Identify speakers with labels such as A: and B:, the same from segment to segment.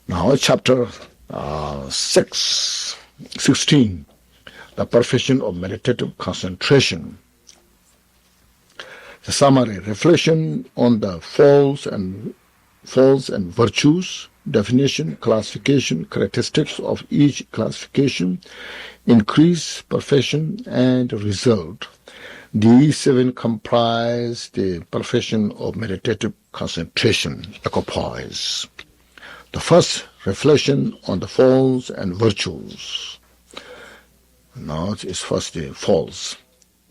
A: Now, chapter 16, the perfection of meditative concentration. The summary, reflection on the faults and virtues, definition, classification, characteristics of each classification, increase, perfection, and result. These 7 comprise the perfection of meditative concentration, equipoise. The first, reflection on the faults and virtues. Now it is first the faults.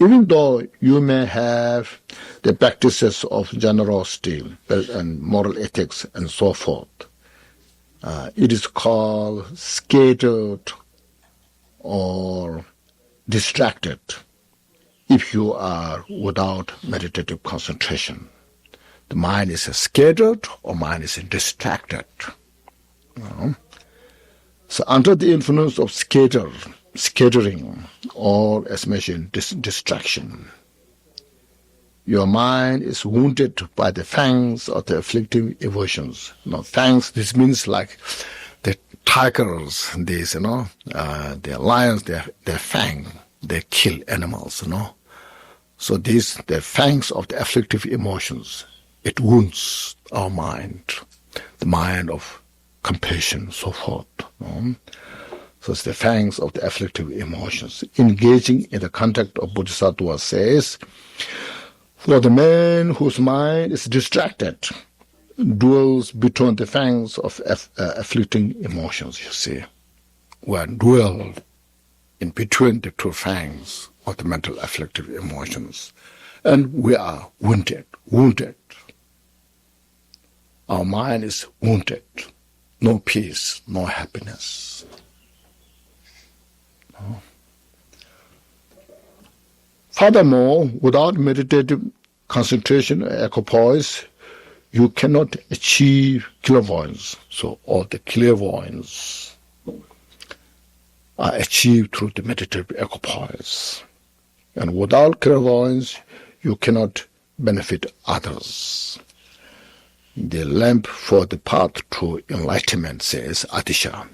A: Even though you may have the practices of generosity and moral ethics and so forth, it is called scattered or distracted if you are without meditative concentration. The mind is scattered or mind is distracted. So under the influence of scattering, or as mentioned, distraction, your mind is wounded by the fangs of the afflictive emotions. Now, fangs, this means like the tigers, these, the lions, their fang, they kill animals, So these, the fangs of the afflictive emotions, it wounds our mind, the mind of compassion, so forth. So it's the fangs of the afflictive emotions. Engaging in the contact of Bodhisattva says, for the man whose mind is distracted, dwells between the fangs of afflicting emotions, you see. We are dwelled in between the 2 fangs of the mental afflictive emotions. And we are wounded. Our mind is wounded. No peace, no happiness. Furthermore, without meditative concentration and equipoise, you cannot achieve clairvoyance. So all the clairvoyance are achieved through the meditative equipoise. And without clairvoyance, you cannot benefit others. The lamp for the path to enlightenment, says Atisha.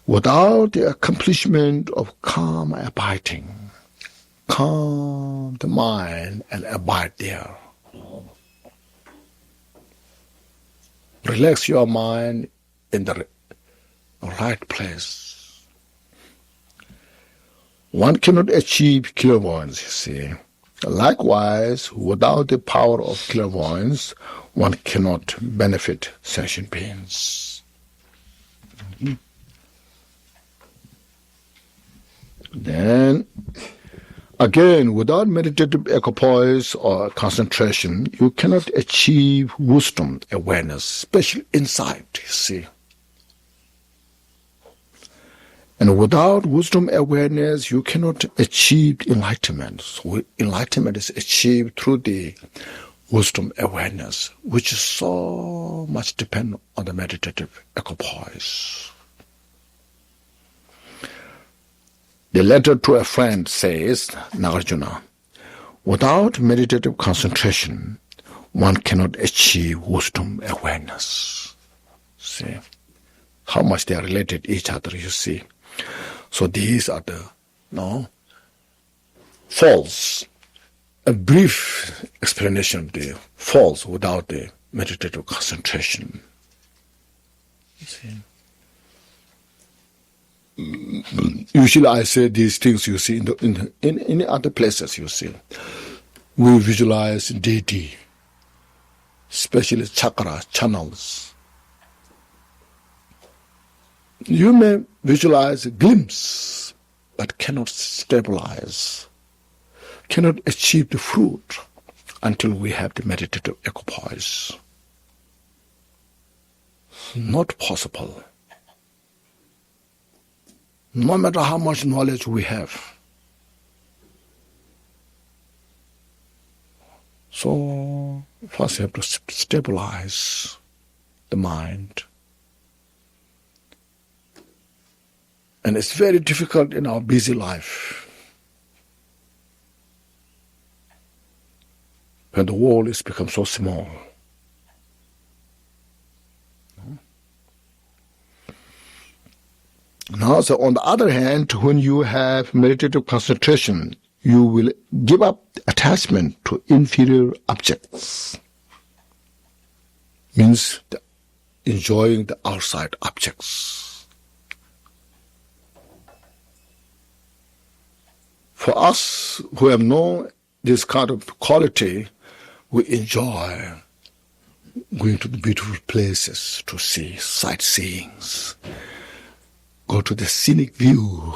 A: Without the accomplishment of calm abiding, calm the mind and abide there. Relax your mind in the right place. One cannot achieve clairvoyance, you see. Likewise, without the power of clairvoyance, one cannot benefit sentient beings. Then, again, without meditative equipoise or concentration, you cannot achieve wisdom, awareness, special insight, you see. And without wisdom awareness, you cannot achieve enlightenment. So enlightenment is achieved through the wisdom awareness, which is so much dependent on the meditative equipoise. The letter to a friend says, Nagarjuna, without meditative concentration, one cannot achieve wisdom awareness. See how much they are related to each other, you see. So these are the faults. A brief explanation of the faults without the meditative concentration. You see. Usually I say these things, you see, in other places, you see. We visualize deity, especially chakra channels. You may visualize a glimpse, but cannot stabilize, cannot achieve the fruit until we have the meditative equipoise. Not possible. No matter how much knowledge we have. So, first you have to stabilize the mind. And it's very difficult in our busy life. When the world has become so small. So on the other hand, when you have meditative concentration, you will give up attachment to inferior objects. Means enjoying the outside objects. For us who have known this kind of quality, we enjoy going to the beautiful places to see sightseeings, go to the scenic view,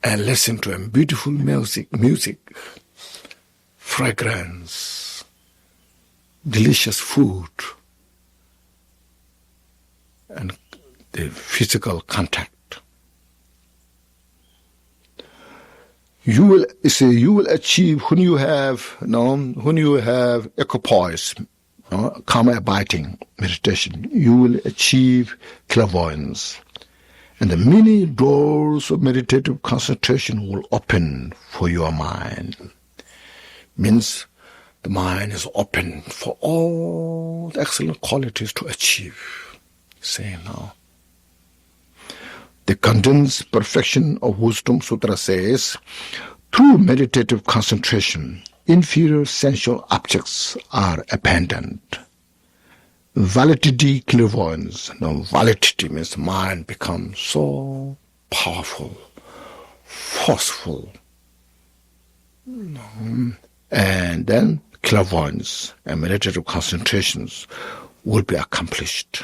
A: and listen to beautiful music, fragrance, delicious food, and the physical contact. You will achieve when you have equipoise, karma abiding meditation. You will achieve clairvoyance, and the many doors of meditative concentration will open for your mind. Means the mind is open for all the excellent qualities to achieve. Say now. The Condensed Perfection of Wisdom Sutra says, through meditative concentration, inferior sensual objects are abandoned. Validity clairvoyance. Now, validity means the mind becomes so powerful, forceful. And then clairvoyance and meditative concentrations will be accomplished.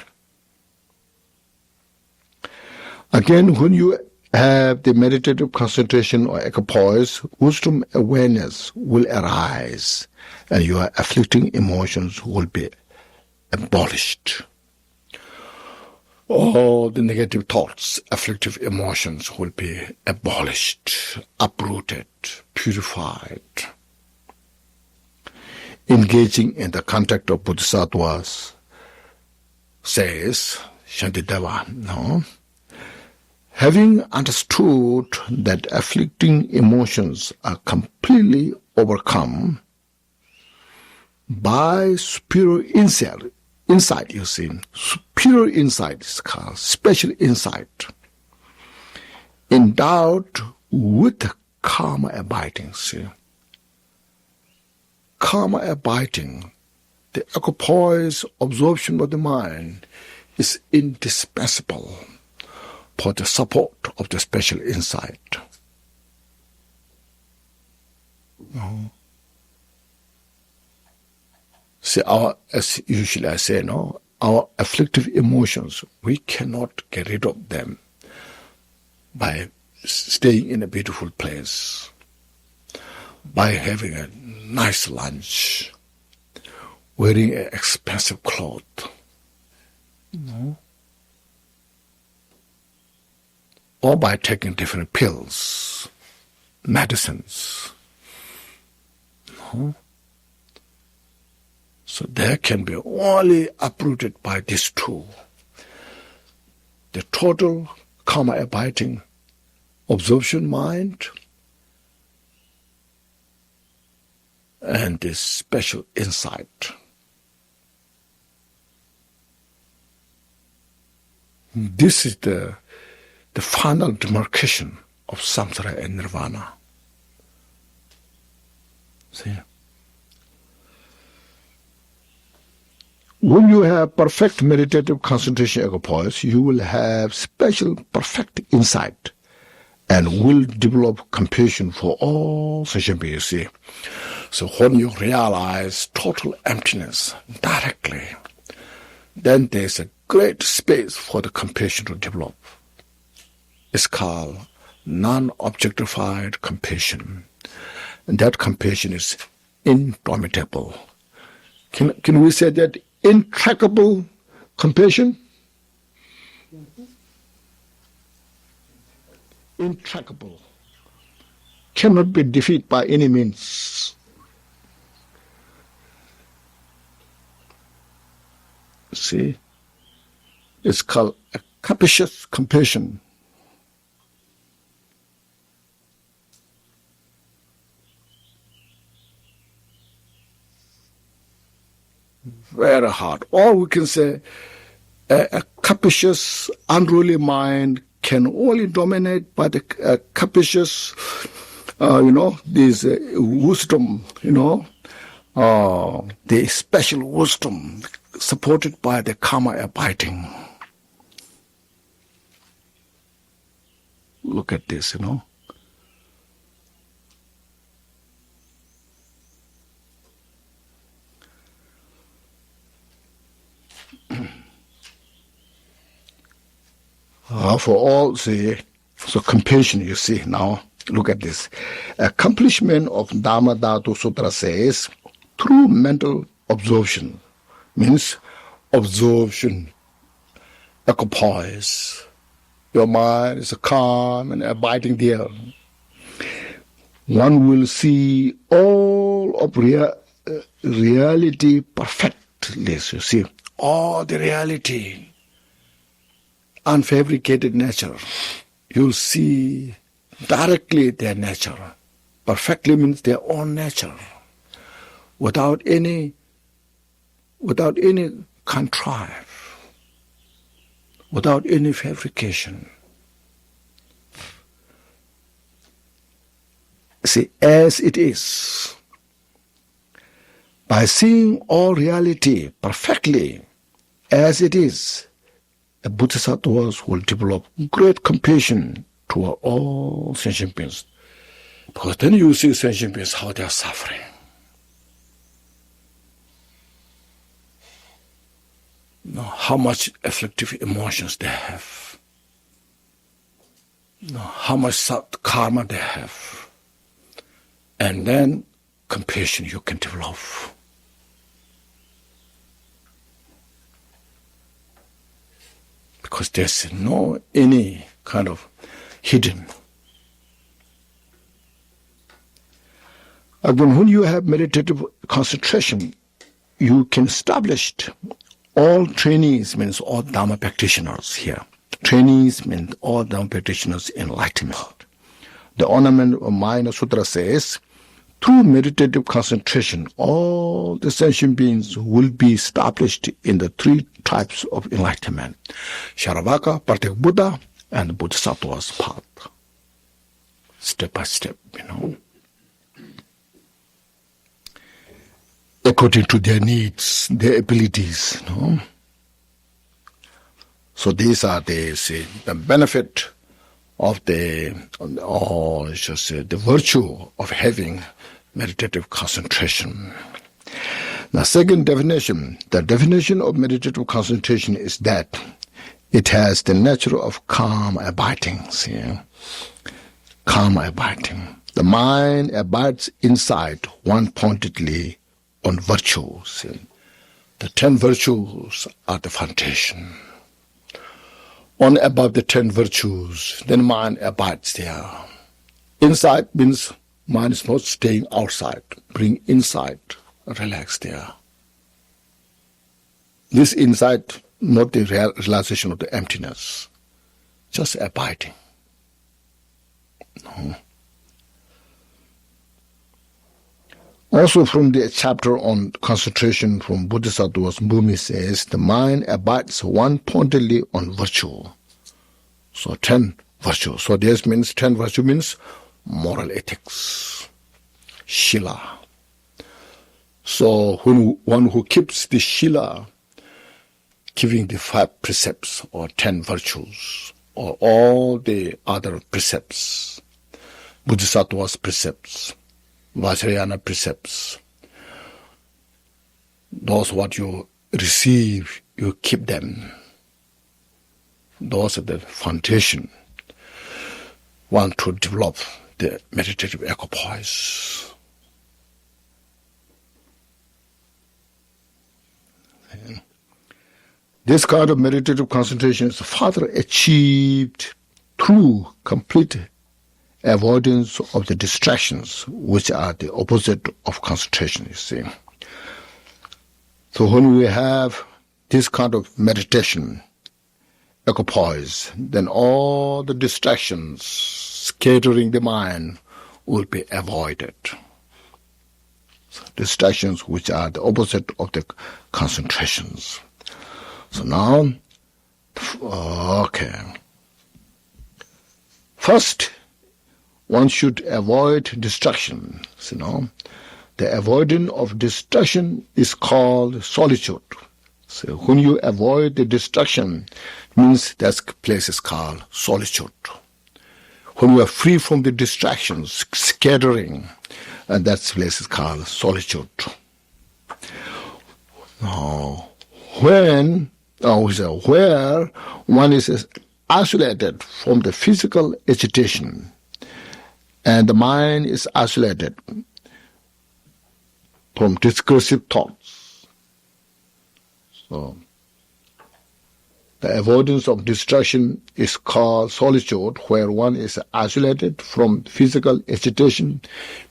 A: Again, when you have the meditative concentration or equipoise, wisdom awareness will arise and your afflicting emotions will be abolished. All the negative thoughts, afflictive emotions will be abolished, uprooted, purified. Engaging in the contact of bodhisattvas, says Shantideva, no? Having understood that afflicting emotions are completely overcome by superior insight, you see. Superior insight is called special insight. Endowed with karma abiding, see. Karma abiding, the equipoise absorption of the mind, is indispensable for the support of the special insight. See, as usually I say, our afflictive emotions, we cannot get rid of them by staying in a beautiful place, by having a nice lunch, wearing an expensive cloth. Or by taking different pills, medicines. So they can be only uprooted by these two. The total karma abiding absorption mind and this special insight. This is the final demarcation of samsara and nirvana. See? When you have perfect meditative concentration equipoise, you will have special perfect insight and will develop compassion for all sentient beings. See? So when you realize total emptiness directly, then there's a great space for the compassion to develop. It's called non-objectified compassion. And that compassion is indomitable. Can we say that intractable compassion? Intractable. Cannot be defeated by any means. See? It's called a capacious compassion. Very hard. Or we can say A capricious, unruly mind can only dominate by the capricious, this wisdom, the special wisdom supported by the karma abiding. Look at this, For all the compassion, you see now, look at this. Accomplishment of Dhamma Dhatu Sutra says, through mental absorption, means absorption, occupies. Your mind is calm and abiding there. One will see all of reality perfectly, you see, all the reality. Unfabricated nature. You'll see directly their nature. Perfectly means their own nature. Without any contrive. Without any fabrication. See, as it is. By seeing all reality perfectly as it is, the bodhisattvas will develop great compassion toward all sentient beings. Because then you see sentient beings, how they are suffering. How much afflictive emotions they have. How much karma they have. And then compassion you can develop. Because there's no any kind of hidden. Again, when you have meditative concentration, you can establish all trainees, means all Dhamma practitioners here. Trainees means all Dhamma practitioners enlightenment. The Ornament of Minor Sutra says, through meditative concentration, all the sentient beings will be established in the three types of enlightenment. Sharavaka, Pratyeka Buddha, and Bodhisattva's path. Step by step, according to their needs, their abilities, So these are the benefit of the virtue of having meditative concentration. Now, second definition, the definition of meditative concentration is that it has the nature of calm abiding. See? Calm abiding. The mind abides inside one-pointedly on virtues. See? The 10 virtues are the foundation. On above the 10 virtues, then mind abides there. Inside means mind is not staying outside. Bring inside, relax there. This inside, not the realization of the emptiness, just abiding. No. Also from the chapter on concentration from Bodhisattva's Bhumi says, the mind abides one-pointedly on virtue. So 10 virtues. So this means 10 virtue means moral ethics, shila. So when one who keeps the shila, keeping the 5 precepts or 10 virtues or all the other precepts, Bodhisattva's precepts, Vajrayana precepts, those what you receive, you keep them. Those are the foundation. One to develop the meditative equipoise. This kind of meditative concentration is further achieved through complete avoidance of the distractions, which are the opposite of concentration, you see. So when we have this kind of meditation, equipoise, then all the distractions scattering the mind will be avoided. So distractions which are the opposite of the concentrations. So now Okay. First, one should avoid distraction. The avoidance of distraction is called solitude. So when you avoid the distraction, means that place is called solitude. When you are free from the distractions, scattering, and that place is called solitude. Now, where one is isolated from the physical agitation, and the mind is isolated from discursive thoughts. So, the avoidance of distraction is called solitude, where one is isolated from physical agitation.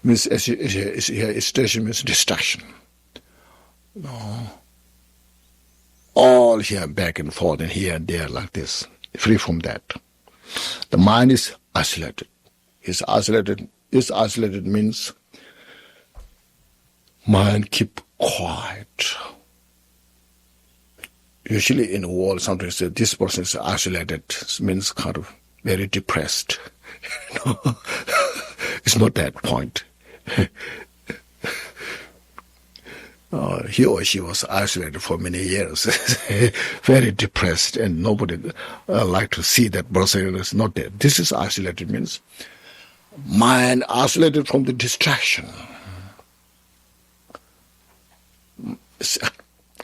A: Agitation means distraction. No. All here, back and forth, and here and there, like this, free from that. The mind is isolated. Is isolated means mind keep quiet. Usually in the world, sometimes this person is isolated. It means kind of very depressed. It's not that point. He or she was isolated for many years, very depressed, and nobody like to see that person is not there. This is isolated means mind isolated from the distraction. It's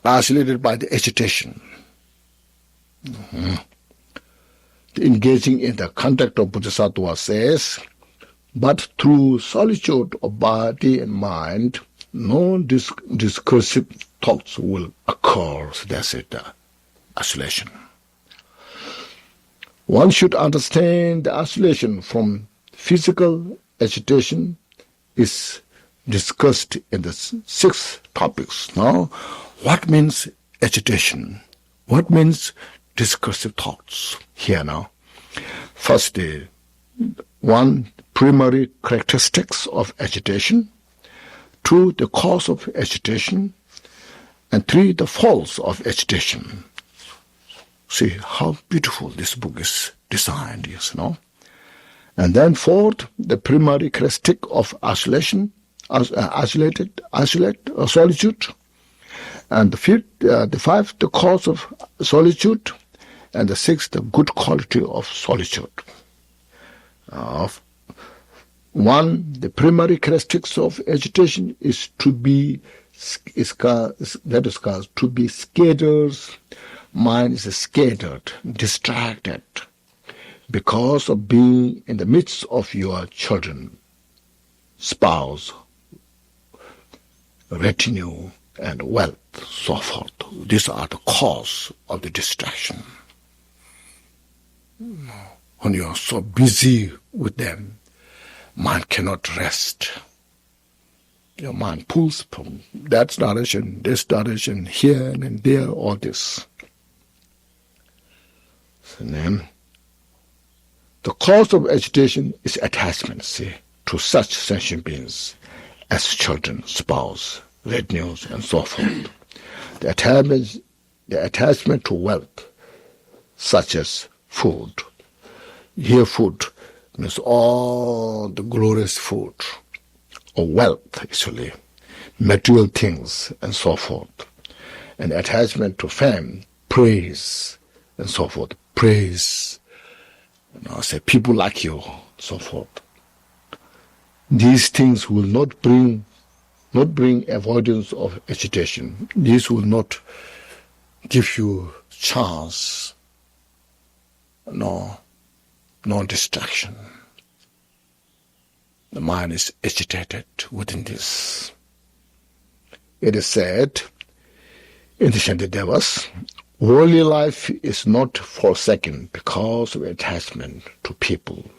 A: isolated by the agitation. Mm-hmm. Engaging in the contact of Bodhisattva says, but through solitude of body and mind, no discursive thoughts will occur. So that's it, isolation. One should understand the isolation from physical agitation is discussed in the 6 topics. Now, what means agitation? What means discursive thoughts? Here now. First, the 1, primary characteristics of agitation. 2, the cause of agitation. And 3, the faults of agitation. See how beautiful this book is designed, And then 4th, the primary characteristic of isolation, solitude. And the 5th, the cause of solitude. And the 6th, the good quality of solitude. 1, the primary characteristics of agitation is to be scattered. Mind is scattered, distracted, because of being in the midst of your children, spouse, retinue, and wealth, so forth. These are the cause of the distraction. When you are so busy with them, mind cannot rest. Your mind pulls from that direction, this direction, here and there, all this. And then, the cause of agitation is attachment, to such sentient beings as children, spouse, retinues, and so forth. The attachment to wealth, such as food. Here, food means all the glorious food, or wealth, actually, material things, and so forth. And attachment to fame, praise, and so forth. Praise, say people like you, so forth. These things will not bring avoidance of agitation. These will not give you chance, no distraction. The mind is agitated within this. It is said in the Shantidevas, worldly life is not forsaken because of attachment to people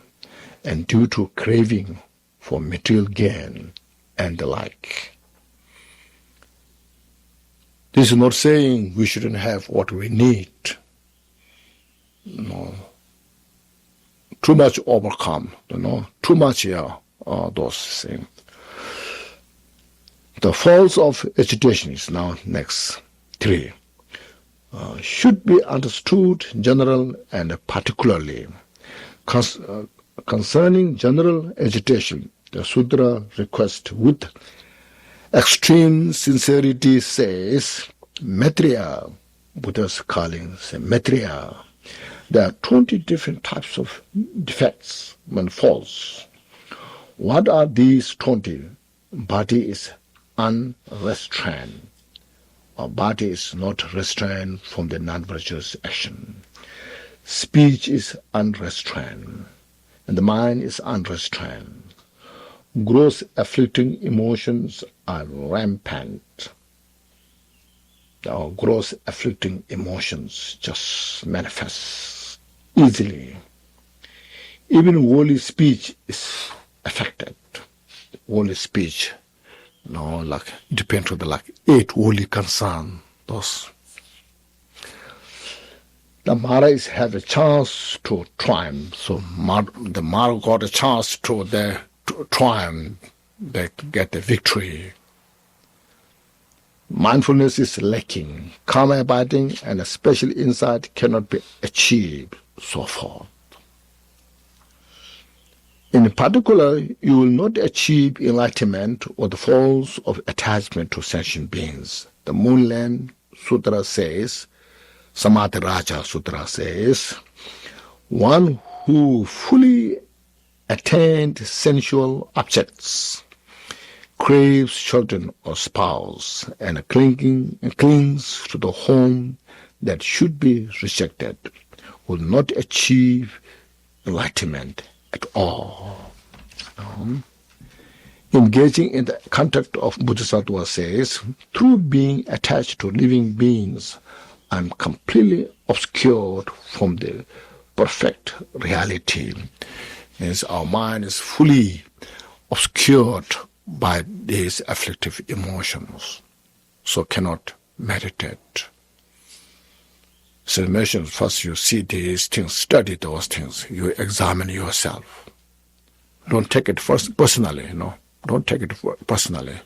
A: and due to craving for material gain and the like. This is not saying we shouldn't have what we need. No. Too much overcome, too much, those things. The faults of agitation is now next 3. should be understood general and particularly. Concerning general agitation, the Sutra request with extreme sincerity says, Maitreya, Buddha's calling, Maitreya, there are 20 different types of defects when false. What are these 20? Body is unrestrained. Our body is not restrained from the non-virtuous action. Speech is unrestrained, and the mind is unrestrained. Gross afflicting emotions are rampant. Our gross afflicting emotions just manifest easily. Even holy speech is affected. Holy speech, like it depends on the 8 holy concern. Those. The Maharaj have a chance to triumph. So the Maharaj got a chance to triumph. They get the victory. Mindfulness is lacking. Calm abiding and a special insight cannot be achieved, so forth. In particular, you will not achieve enlightenment or the falls of attachment to sentient beings. The Moonland Sutra says, Samadhi Raja Sutra says, one who fully attained sensual objects, craves children or spouse, and clings to the home that should be rejected, will not achieve enlightenment at all. Engaging in the contact of Bodhisattva says, through being attached to living beings, I am completely obscured from the perfect reality. Means our mind is fully obscured by these afflictive emotions, so cannot meditate. So emotions, first you see these things, study those things, you examine yourself. Don't take it first personally, Don't take it personally.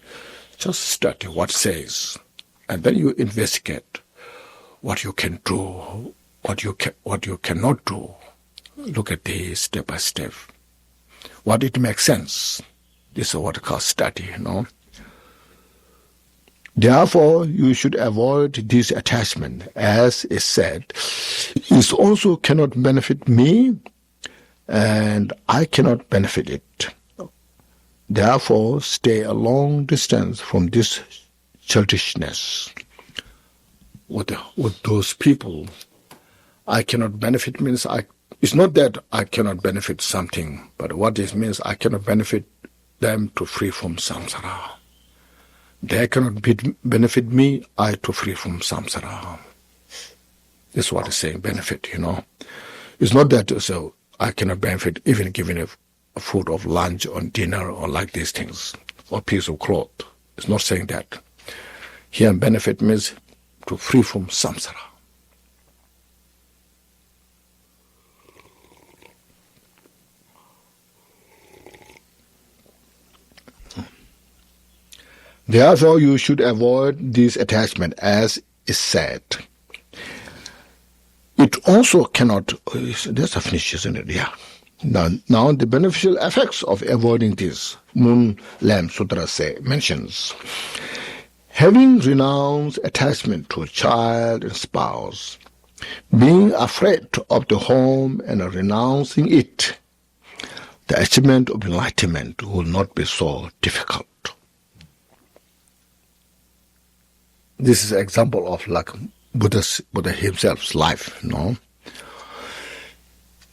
A: Just study what it says, and then you investigate what you can do, what you cannot do. Look at these step by step. What it makes sense. This is what we call study, Therefore, you should avoid this attachment, as is said. It also cannot benefit me, and I cannot benefit it. Therefore, stay a long distance from this childishness. With those people, I cannot benefit means it's not that I cannot benefit something, but what it means I cannot benefit them to free from samsara. They cannot benefit me, I to free from samsara. This is what it's saying, benefit, It's not that so I cannot benefit even giving a food of lunch or dinner or like these things, or piece of cloth. It's not saying that. Here benefit means to free from samsara. Therefore, you should avoid this attachment, as is said. It also cannot, there's a finish, isn't it? Yeah. Now the beneficial effects of avoiding this, Moon Lamp Sutra mentions, having renounced attachment to a child and spouse, being afraid of the home and renouncing it, the achievement of enlightenment will not be so difficult. This is an example of Buddha himself's life,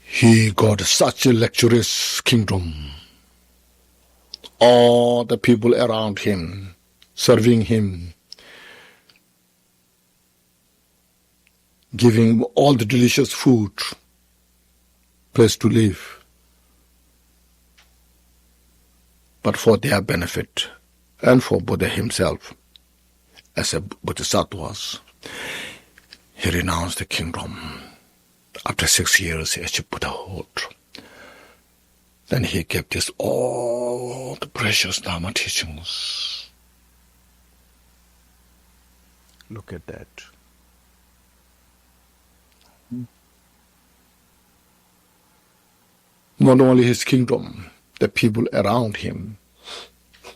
A: He got such a luxurious kingdom. All the people around him, serving him, giving him all the delicious food, place to live. But for their benefit and for Buddha himself, as a bodhisattva, he renounced the kingdom. After 6 years, he achieved Buddhahood. Then he gave this all the precious Dharma teachings. Look at that. Not only his kingdom, the people around him.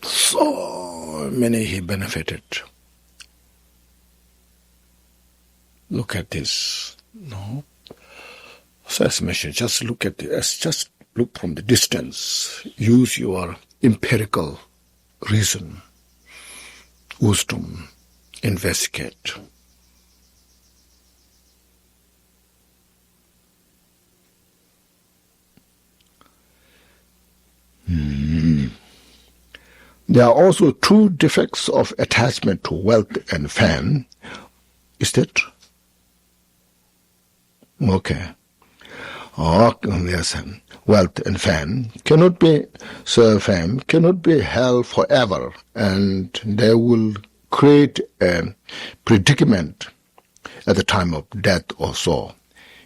A: So many he benefited. Look at this. No. So as mentioned, just look at this. Just look from the distance. Use your empirical reason, wisdom, investigate. There are also two defects of attachment to wealth and fame. Is that? Okay. Yes. Wealth and fame cannot be, so fame cannot be held forever, and they will create a predicament at the time of death or so.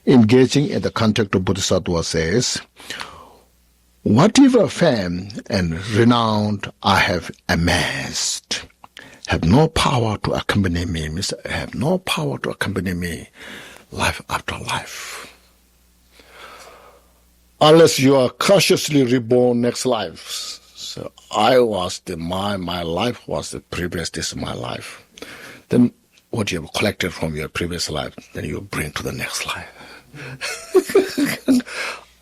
A: Engaging in the context of Bodhisattva says, whatever fame and renown I have amassed have no power to accompany me, have no power to accompany me life after life. Unless you are consciously reborn next life. So my life was the previous, this is my life. Then what you have collected from your previous life, then you bring to the next life.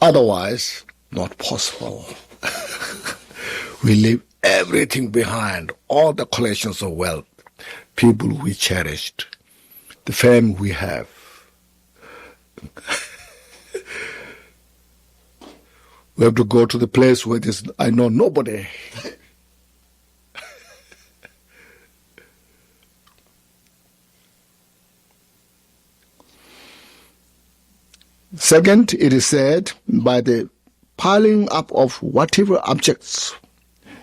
A: Otherwise, not possible. We leave everything behind, all the collections of wealth, people we cherished, the fame we have. We have to go to the place where I know nobody. Second, it is said, by the piling up of whatever objects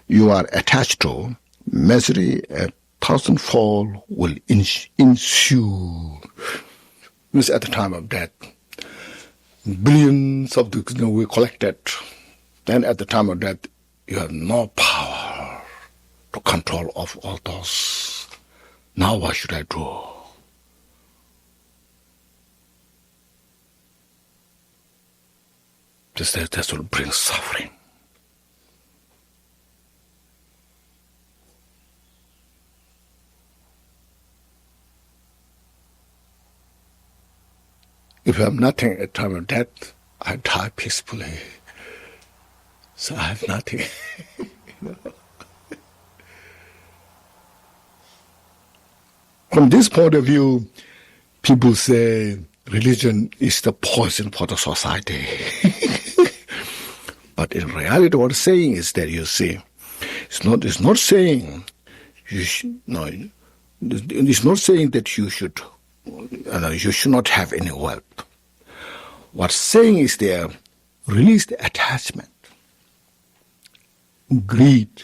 A: you are attached to, misery a thousandfold will ensue. Means at the time of death, billions of the we collected. Then at the time of death, you have no power to control of all those. Now what should I do? This will bring suffering. If I have nothing at the time of death, I die peacefully. So I have nothing. From this point of view, people say religion is the poison for the society. But in reality, what it's saying is that, you see, it's not saying it's not saying that you should not have any wealth. What's saying is there, release the attachment, greed,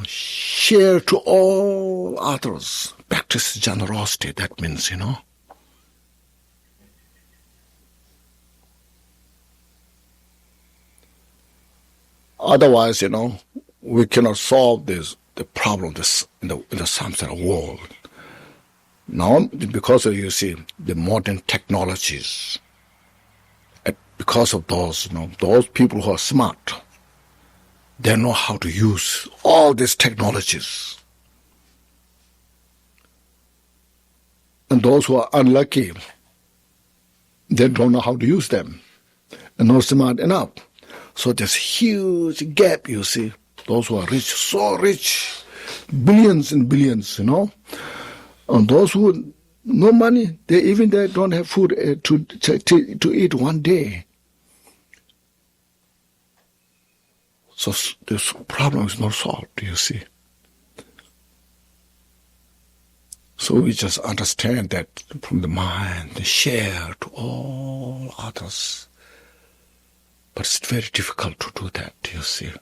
A: share to all others, practice generosity. That means, Otherwise, we cannot solve the problem in the samsara world. Now, because of, you see, the modern technologies, because of those, those people who are smart, they know how to use all these technologies. And those who are unlucky, they don't know how to use them, and not smart enough. So there's huge gap, you see. Those who are rich, so rich, billions and billions, And those who no money, they don't have food to eat one day. So this problem is not solved, you see. So we just understand that from the mind, share to all others. But it's very difficult to do that, you see.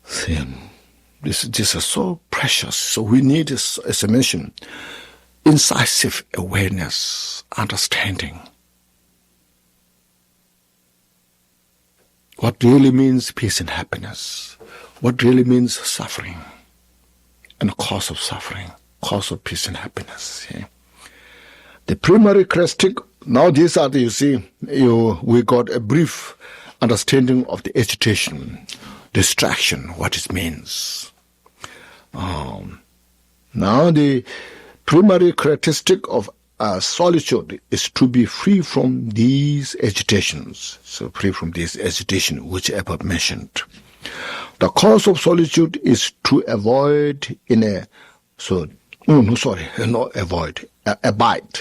A: See, this is so precious. So we need, as I mentioned, incisive awareness, understanding. What really means peace and happiness? What really means suffering? And the cause of suffering, cause of peace and happiness. Yeah? The primary characteristic, now these are the, you see, we got a brief understanding of the agitation, distraction, what it means. Now the primary characteristic of solitude is to be free from these agitations. So free from these agitations, which above mentioned. The cause of solitude is to avoid abide.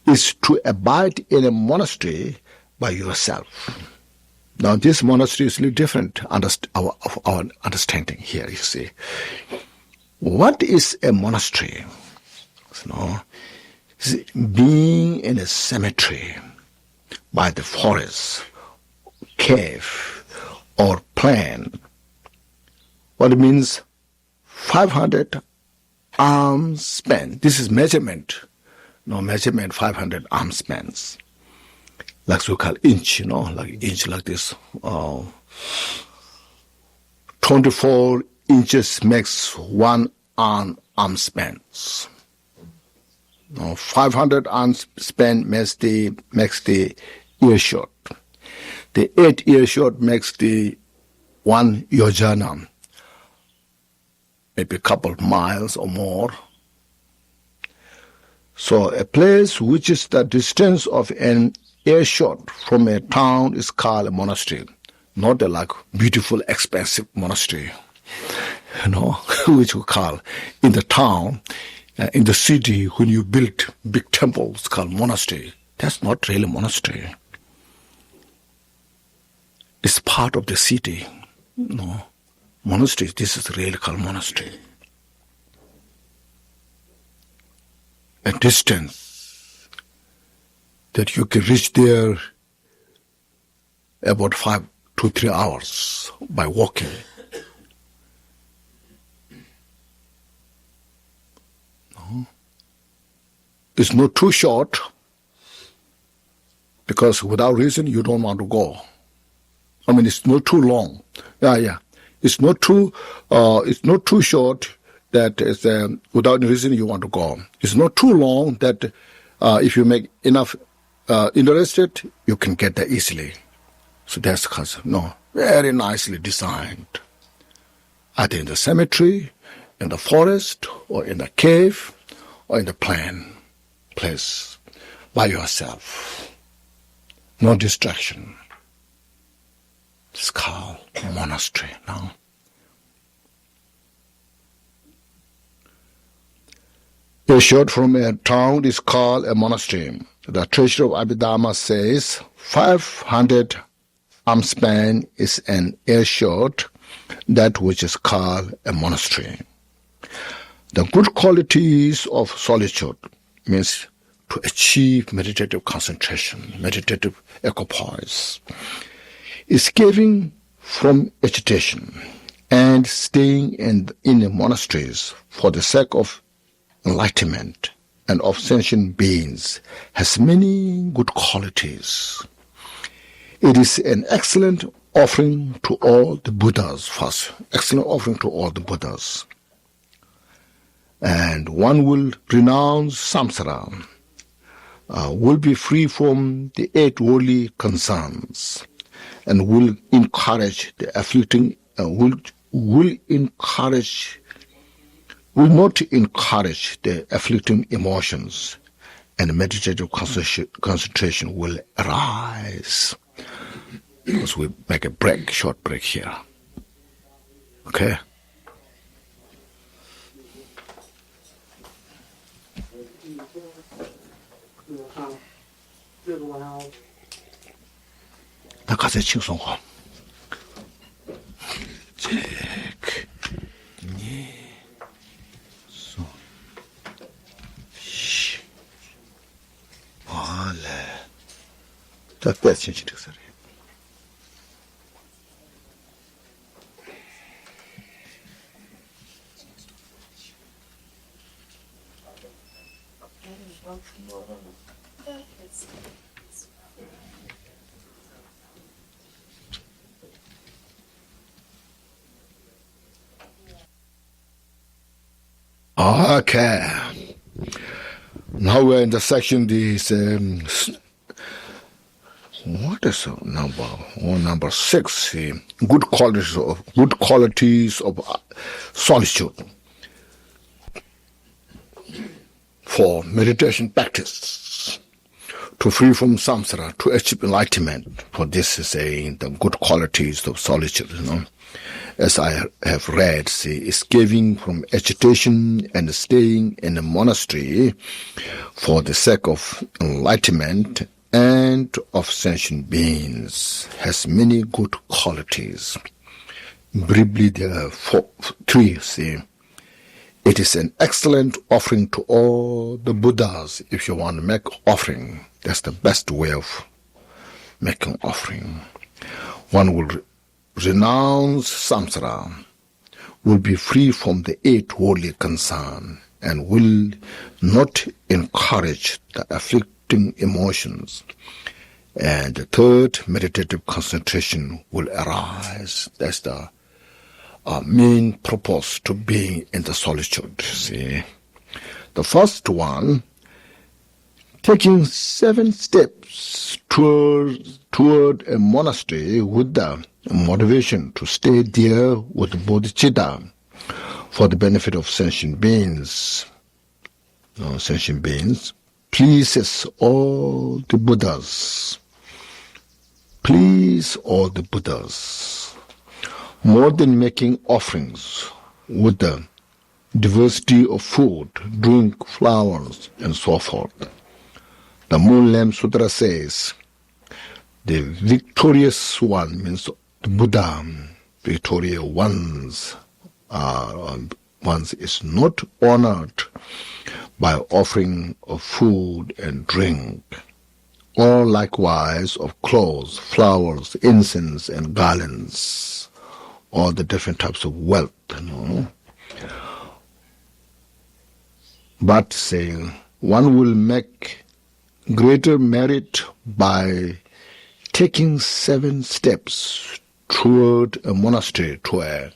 A: Is to abide in a monastery by yourself. Now this monastery is a little different of our understanding here, you see. What is a monastery? Being in a cemetery, by the forest, cave, or plain. What it means, 500 arms span. This is measurement. Measurement 500 arm spans. Like we call inch, like inch like this. 24 inches makes one arm spans. 500 arm span makes the ear short. The 8 ear short makes the 1 yojana, maybe a couple of miles or more. So a place which is the distance of an earshot from a town is called a monastery, not a like beautiful, expensive monastery, which we call in the town, in the city, when you build big temples called monastery. That's not really monastery. It's part of the city. Monastery, this is really called monastery. A distance that you can reach there about 5 to 3 hours by walking. It's not too short, because without reason you don't want to go. It's not too long. It's not too short that is without reason you want to go. It's not too long that if you make enough interested, you can get there easily. So that's because very nicely designed. Either in the cemetery, in the forest, or in the cave, or in the plain place by yourself. No distraction. It's called a monastery now. A short from a town is called a monastery. The treasurer of Abhidharma says 500 armspan is an earshot, that which is called a monastery. The good qualities of solitude means to achieve meditative concentration, meditative equipoise, escaping from agitation and staying in the monasteries for the sake of enlightenment and of sentient beings has many good qualities. It is an excellent offering to all the Buddhas first, excellent offering to all the Buddhas. And one will renounce samsara, will be free from the 8 worldly concerns, and will encourage the afflicting, will not encourage the afflicting emotions, and meditative concentration will arise. Because we make a short break here. Okay? 나 가서 칭송하. 책, 니, 손, 시, 원래. 자, 뺏긴 시력사리. Okay. Now we're in the section, what is number? Number 6. Good qualities of solitude for meditation practice to free from samsara, to achieve enlightenment. For this is the good qualities of solitude. As I have read, escaping from agitation and staying in a monastery for the sake of enlightenment and of sentient beings has many good qualities. Briefly, there are 3. It is an excellent offering to all the Buddhas. If you want to make offering, that's the best way of making offering. One will renounce samsara, will be free from the 8 worldly concern, and will not encourage the afflicting emotions. And the 3rd, meditative concentration will arise. That's the main purpose to being in the solitude. The first one, taking 7 steps toward a monastery with the motivation to stay there with bodhicitta for the benefit of sentient beings. Sentient beings pleases all the Buddhas. Please all the Buddhas. More than making offerings with the diversity of food, drink, flowers, and so forth. The Moon Lamp Sutra says, the victorious one means the Buddha, victorious ones is not honored by offering of food and drink, or likewise of clothes, flowers, incense, and garlands, all the different types of wealth. But saying one will make greater merit by taking 7 steps toward a monastery, to a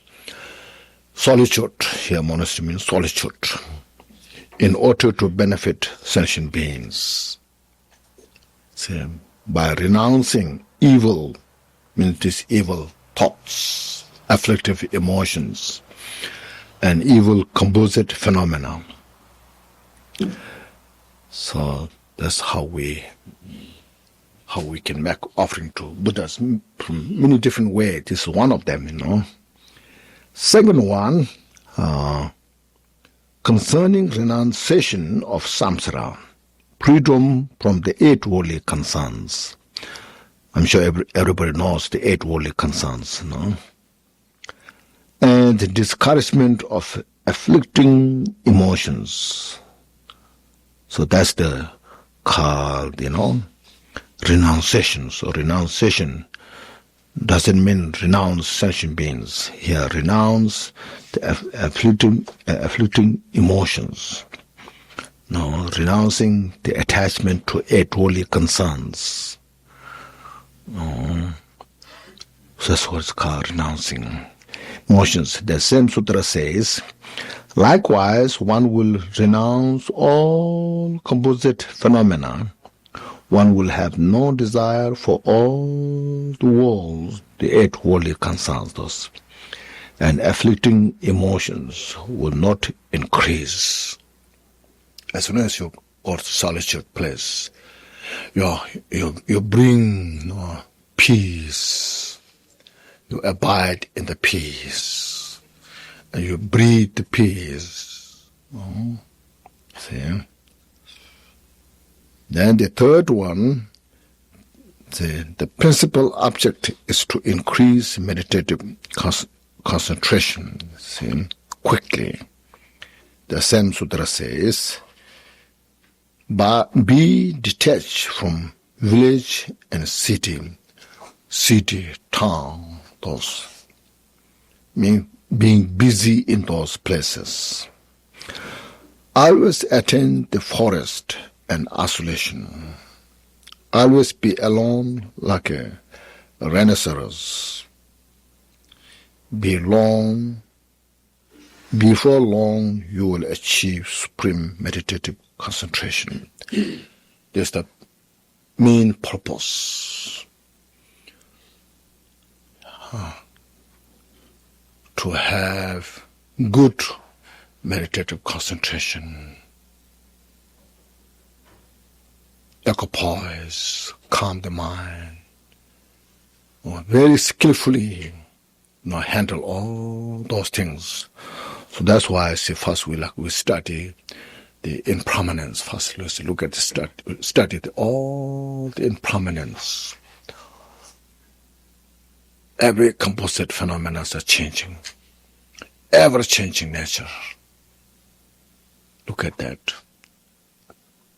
A: solitude. Here monastery means solitude, in order to benefit sentient beings. So, by renouncing evil, means these evil thoughts, afflictive emotions, and evil composite phenomena. So that's how we can make offering to Buddhas from many different ways. This is one of them, Second one, concerning renunciation of samsara, freedom from the 8 worldly concerns. I'm sure everybody knows the 8 worldly concerns, and the discouragement of afflicting emotions. So that's the called, renunciation. So renunciation doesn't mean renounce sentient beings. Here, renounce the afflicting emotions. No, renouncing the attachment to 8 worldly concerns. No. So that's what it's called, renouncing emotions. The same sutra says, likewise, one will renounce all composite phenomena. One will have no desire for all the world, the 8 worldly concerns, and afflicting emotions will not increase. As soon as you go to solitude place, you bring peace. You abide in the peace, and you breathe the peace. See? Then the 3rd one, the principal object is to increase meditative concentration, quickly. The same sutra says, be detached from village and city, town, those, mean being busy in those places. Always attend the forest and isolation. Always be alone like a rhinoceros. Before long you will achieve supreme meditative concentration. That's the main purpose. To have good meditative concentration. Equipoise, calm the mind, very skillfully handle all those things. So that's why I say first we study the impermanence. First let's look at study all the impermanence. Every composite phenomena are changing, ever-changing nature. Look at that.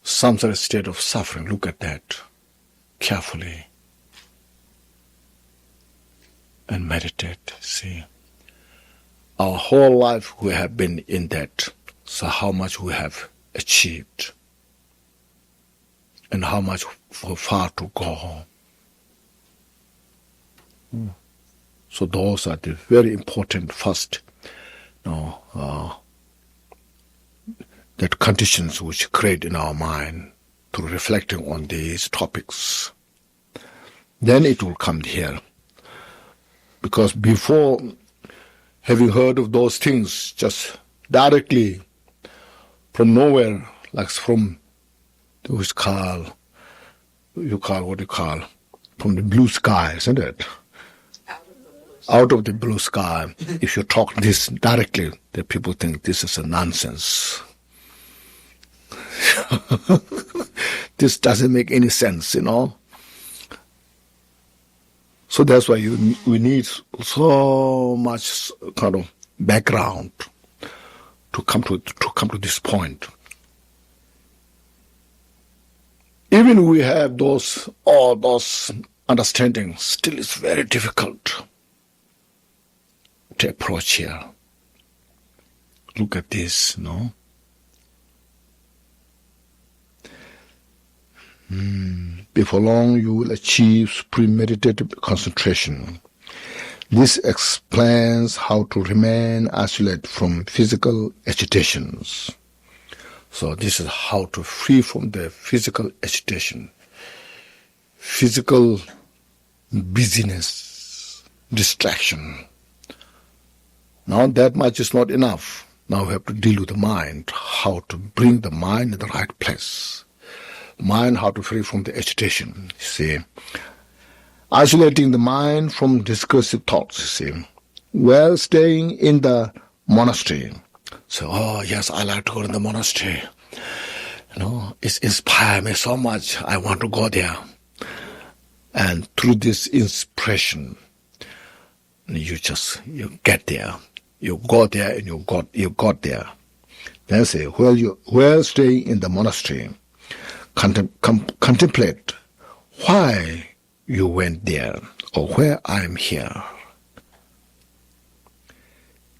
A: Samsara state of suffering, look at that carefully. And meditate, see. Our whole life we have been in that, so how much we have achieved and how much far to go. So those are the very important first, that conditions which create in our mind through reflecting on these topics. Then it will come here. Because before having heard of those things just directly from nowhere, like from from the blue sky, isn't it? Out of the blue sky. If you talk this directly, the people think this is a nonsense. This doesn't make any sense, So that's why we need so much kind of background to come to this point. Even we have all those understandings, still it's very difficult to approach here. Look at this, Before long, you will achieve supreme meditative concentration. This explains how to remain isolated from physical agitations. So this is how to free from the physical agitation, physical busyness, distraction. Now that much is not enough. Now we have to deal with the mind, how to bring the mind in the right place. Mind, how to free from the agitation, see. Isolating the mind from discursive thoughts, see. While staying in the monastery. So, yes, I like to go to the monastery. It's inspired me so much. I want to go there. And through this inspiration, you get there. You go there and you got there. Then say, while staying in the monastery, contemplate why you went there or where I am here.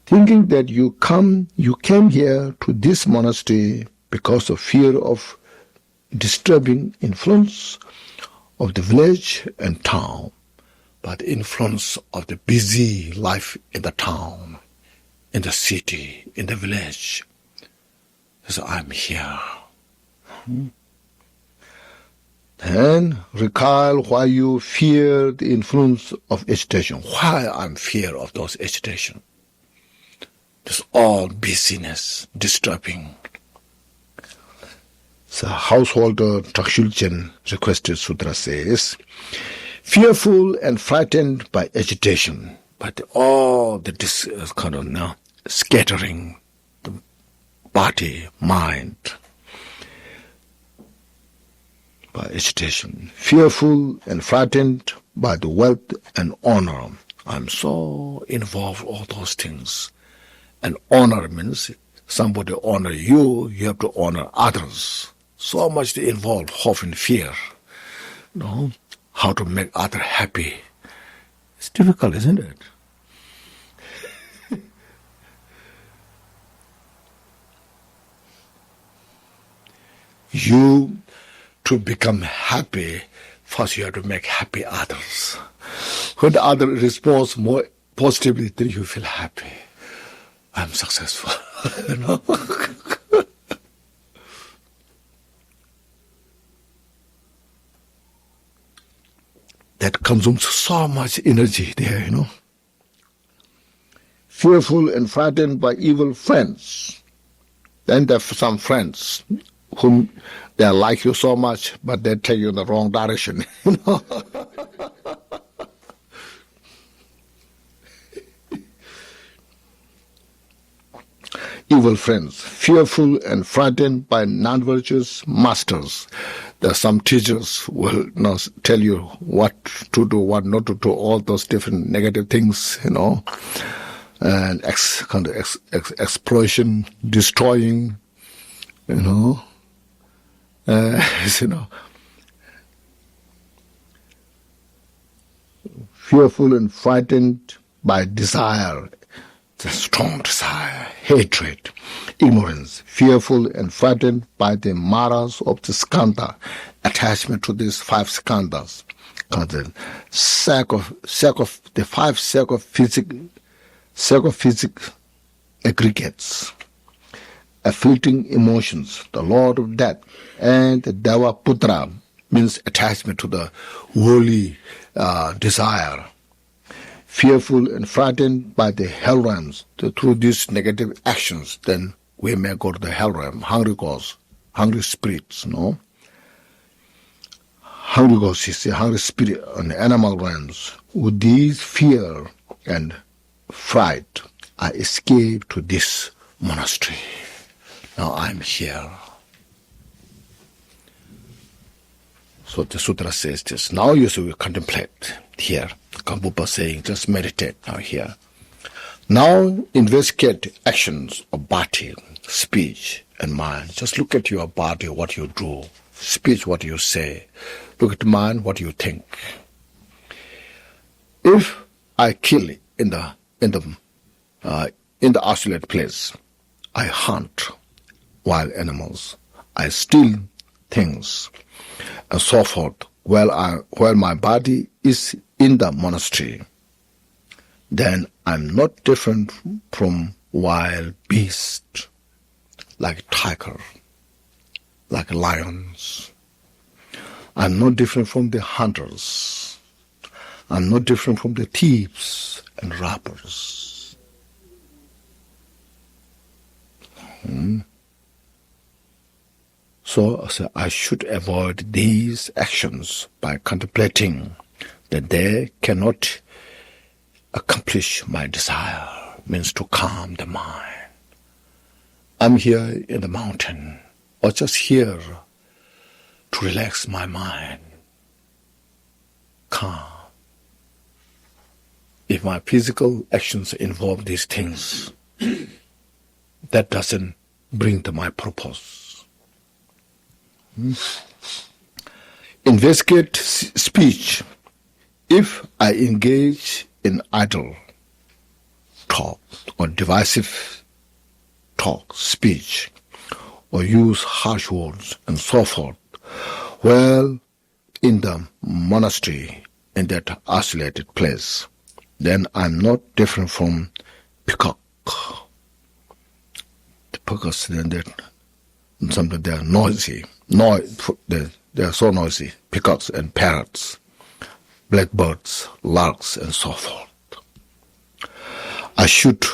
A: Thinking that you came here to this monastery because of fear of disturbing influence of the village and town, but the influence of the busy life in the town, in the city, in the village. So I'm here. And recall why you fear the influence of agitation. Why I'm fear of those agitation. This all busyness, disturbing. So householder Trikshulchen requested sutra says, fearful and frightened by agitation, but all the kind of scattering, the body, mind, by agitation, fearful and frightened by the wealth and honor. I'm so involved in all those things. And honor means somebody honor you, you have to honor others. So much to involve hope and fear. How to make others happy. It's difficult, isn't it? To become happy, first you have to make happy others. When the other responds more positively, then you feel happy. I'm successful. that consumes so much energy there, Fearful and frightened by evil friends. Then there are some friends whom they like you so much, but they take you in the wrong direction, Evil friends, fearful and frightened by non-virtuous masters. There are some teachers who will not tell you what to do, what not to do, all those different negative things, and exploitation, destroying, fearful and frightened by desire, the strong desire, hatred, ignorance, fearful and frightened by the maras of the skandha, attachment to these 5 skandhas, the the 5 psychophysic aggregates, afflicting emotions, the Lord of Death, and the Devaputra means attachment to the worldly desire. Fearful and frightened by the hell realms, through these negative actions, then we may go to the hell realm, hungry ghosts, hungry spirits, Hungry ghosts is the hungry spirit on the animal realms. With these fear and fright, I escaped to this monastery. Now I'm here. So the sutra says this. Now you should contemplate here. Gampopa saying, just meditate now here. Now investigate actions of body, speech, and mind. Just look at your body, what you do. Speech, what you say. Look at mind, what you think. If I kill in the isolated place, I hunt wild animals, I steal things, and so forth, while my body is in the monastery, then I'm not different from wild beasts, like tiger, like lions. I'm not different from the hunters. I'm not different from the thieves and robbers. So I should avoid these actions by contemplating that they cannot accomplish my desire, means to calm the mind. I'm here in the mountain, or just here to relax my mind, calm. If my physical actions involve these things, that doesn't bring to my purpose. Investigate speech. If I engage in idle talk or divisive talk, speech, or use harsh words and so forth, well, in the monastery, in that isolated place, then I'm not different from peacock. The peacocks, then sometimes they are noisy. They are so noisy. Peacocks and parrots, blackbirds, larks, and so forth. I should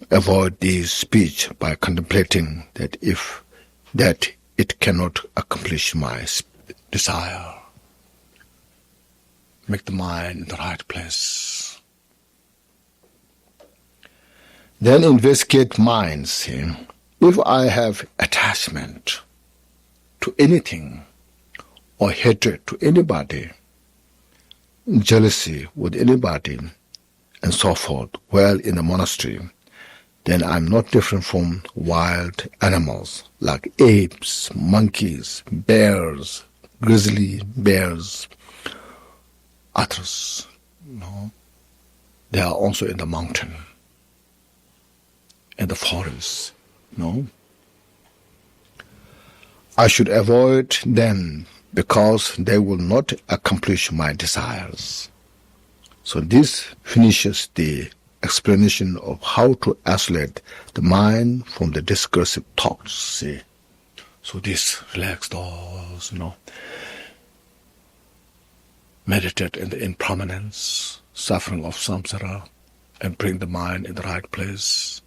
A: avoid this speech by contemplating that it cannot accomplish my desire. Make the mind in the right place. Then investigate minds. If I have attachment to anything or hatred to anybody, jealousy with anybody, and so forth, while in the monastery, then I'm not different from wild animals like apes, monkeys, bears, grizzly bears, others. They are also in the mountain, in the forest. I should avoid them because they will not accomplish my desires. So this finishes the explanation of how to isolate the mind from the discursive thoughts. See? So this relaxed thoughts, meditate in the impermanence, suffering of samsara, and bring the mind in the right place.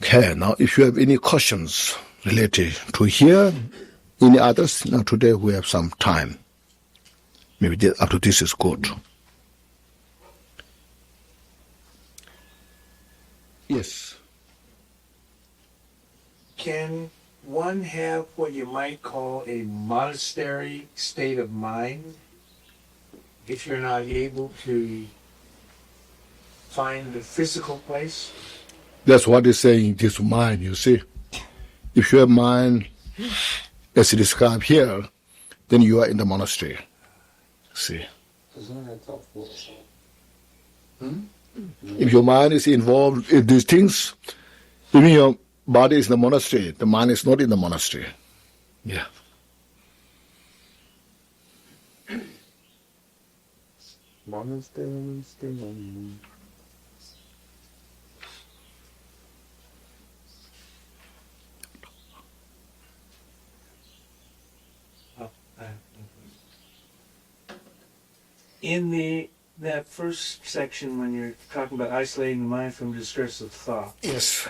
A: Okay, now if you have any questions related to here, any others, now today we have some time. Maybe up to this is good. Yes.
B: Can one have what you might call a monastery state of mind if you're not able to find the physical place?
A: That's what he's saying, this mind, you see. If you have mind, as described here, then you are in the monastery. See. If your mind is involved in these things, even your body is in the monastery, the mind is not in the monastery. Yeah.
C: Monastery.
B: In that first section, when you're talking about isolating the mind from discursive thought,
A: Yes.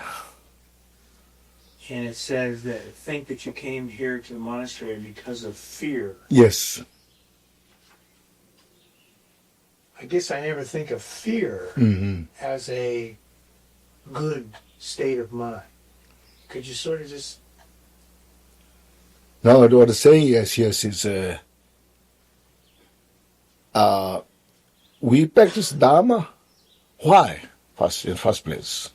B: and it says that think that you came here to the monastery because of fear.
A: Yes.
B: I guess I never think of fear as a good state of mind. Could you sort of just...
A: Now what I'm saying is we practice Dharma. Why? In first place.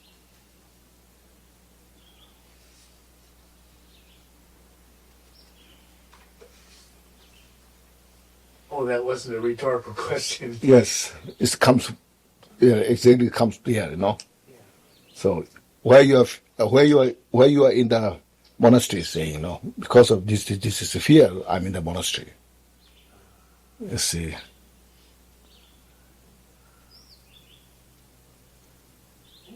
B: Oh, that wasn't a rhetorical question.
A: Yes, it comes. Yeah, exactly comes here. Yeah. So where you are in the monastery, saying because of this is a fear. I'm in the monastery. You see.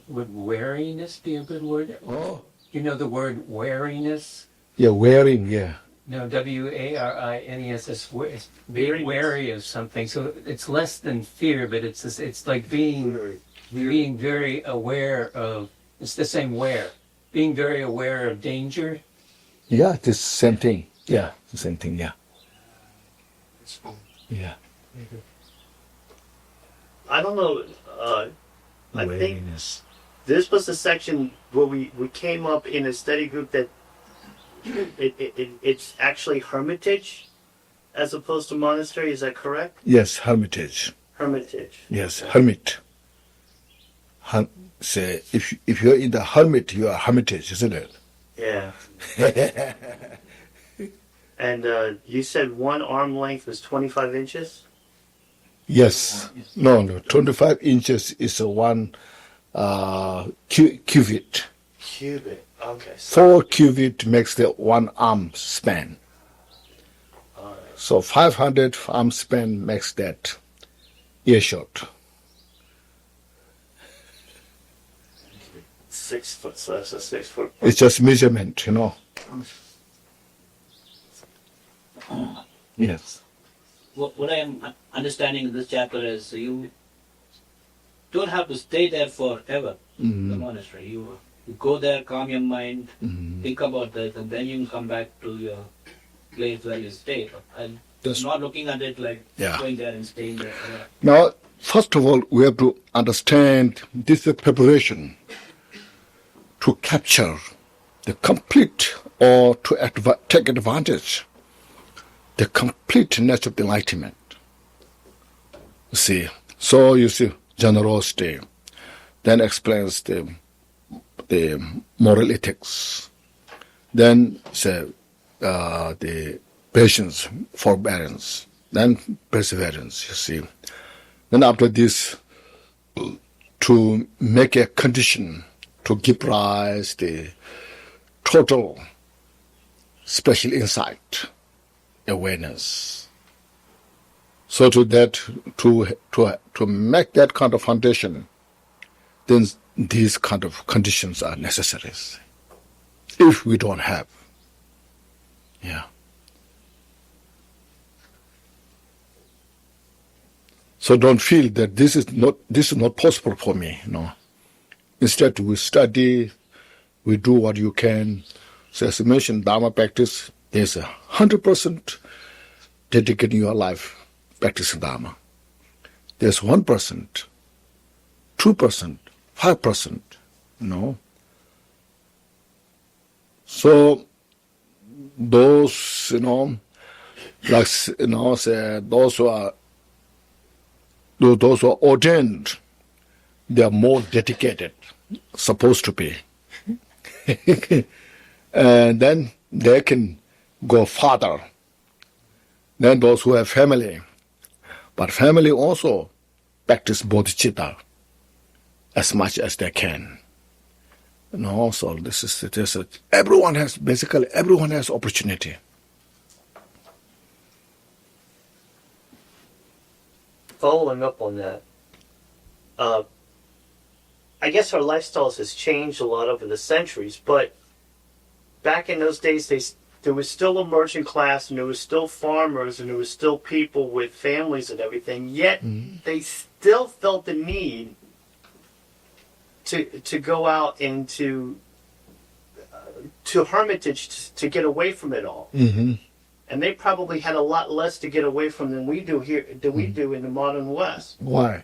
C: Would wariness be a good word?
A: Oh.
C: You know the word wariness?
A: Yeah, wearing. Yeah.
C: No, wariness is being wary of something. So it's less than fear, but it's like being very aware of. It's the same where. Being very aware of danger.
A: Yeah, it's the same thing. Yeah, the same thing. Yeah. Yeah.
D: I don't know. I think this was the section where we came up in a study group that it's actually hermitage as opposed to monastery. Is that correct?
A: Yes, hermitage.
D: Hermitage.
A: Yes, hermit. Say if you're in the hermit, you are hermitage, isn't it?
D: Yeah. And you said one arm length was 25 inches?
A: Yes. No. 25 inches is one cubit.
D: Cubit. Okay. So
A: 4 cubit makes the 1 arm span.
D: all right.
A: So 500 arm span makes that earshot.
D: 6 foot. So that's a 6 foot.
A: It's just measurement, Yes.
E: What I am understanding in this chapter is you don't have to stay there forever in the monastery. You go there, calm your mind, think about that, and then you come back to your place where you stay. And not looking at it like going there and staying there forever.
A: Now, first of all, we have to understand this is a preparation to capture the complete or to take advantage the complete nature of enlightenment. See, so you see generosity, then explains the moral ethics, then say the patience, forbearance, then perseverance. You see, then after this, to make a condition to give rise the total special insight, awareness. So to make that kind of foundation, then these kind of conditions are necessary. If we don't have, So don't feel that this is not possible for me. No. Instead, we study, we do what you can. So as I mentioned, Dharma practice is 100% dedicating your life practicing Dharma. There's 1%, 2%, 5%, So those, say, those who are ordained, they are more dedicated, supposed to be. And then they can go farther than those who have family. But family also practice bodhicitta as much as they can. So everyone has opportunity.
D: Following up on that, I guess our lifestyles has changed a lot over the centuries, but back in those days, there was still a merchant class, and there was still farmers, and there was still people with families and everything, yet they still felt the need to go out and to hermitage to get away from it all. And they probably had a lot less to get away from than we do in the modern West.
A: Why?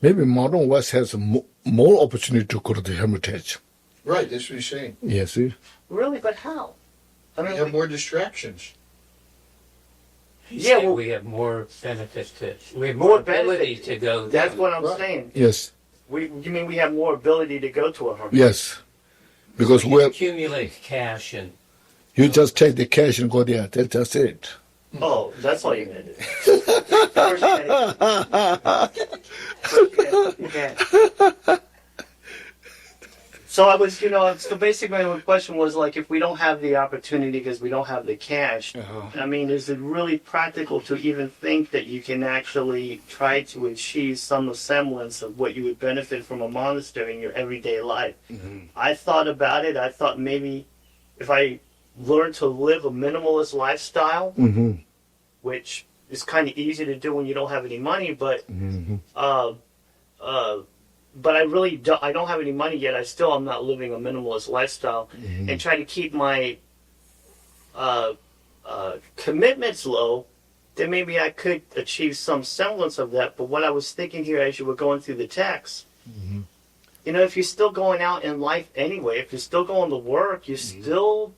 A: Maybe modern West has more opportunity to go to the hermitage.
B: Right, that's what he's saying.
A: Yes.
D: Really, but how?
B: We have more distractions.
C: We have more benefit we have more ability to go.
D: That's what I'm saying.
A: Yes.
D: You mean we have more ability to go to a hermitage?
A: Yes. Because we
C: accumulate cash and
A: you just take the cash and go there. That's it.
D: Oh, that's all you meant. So I was, so basically my question was like, if we don't have the opportunity because we don't have the cash, I mean, is it really practical to even think that you can actually try to achieve some semblance of what you would benefit from a monastery in your everyday life? I thought about it. I thought maybe if I learned to live a minimalist lifestyle, which is kind of easy to do when you don't have any money, but but I don't have any money yet. I'm not living a minimalist lifestyle, and try to keep my commitments low, then maybe I could achieve some semblance of that. But what I was thinking here as you were going through the text, if you're still going out in life anyway, if you're still going to work, you're still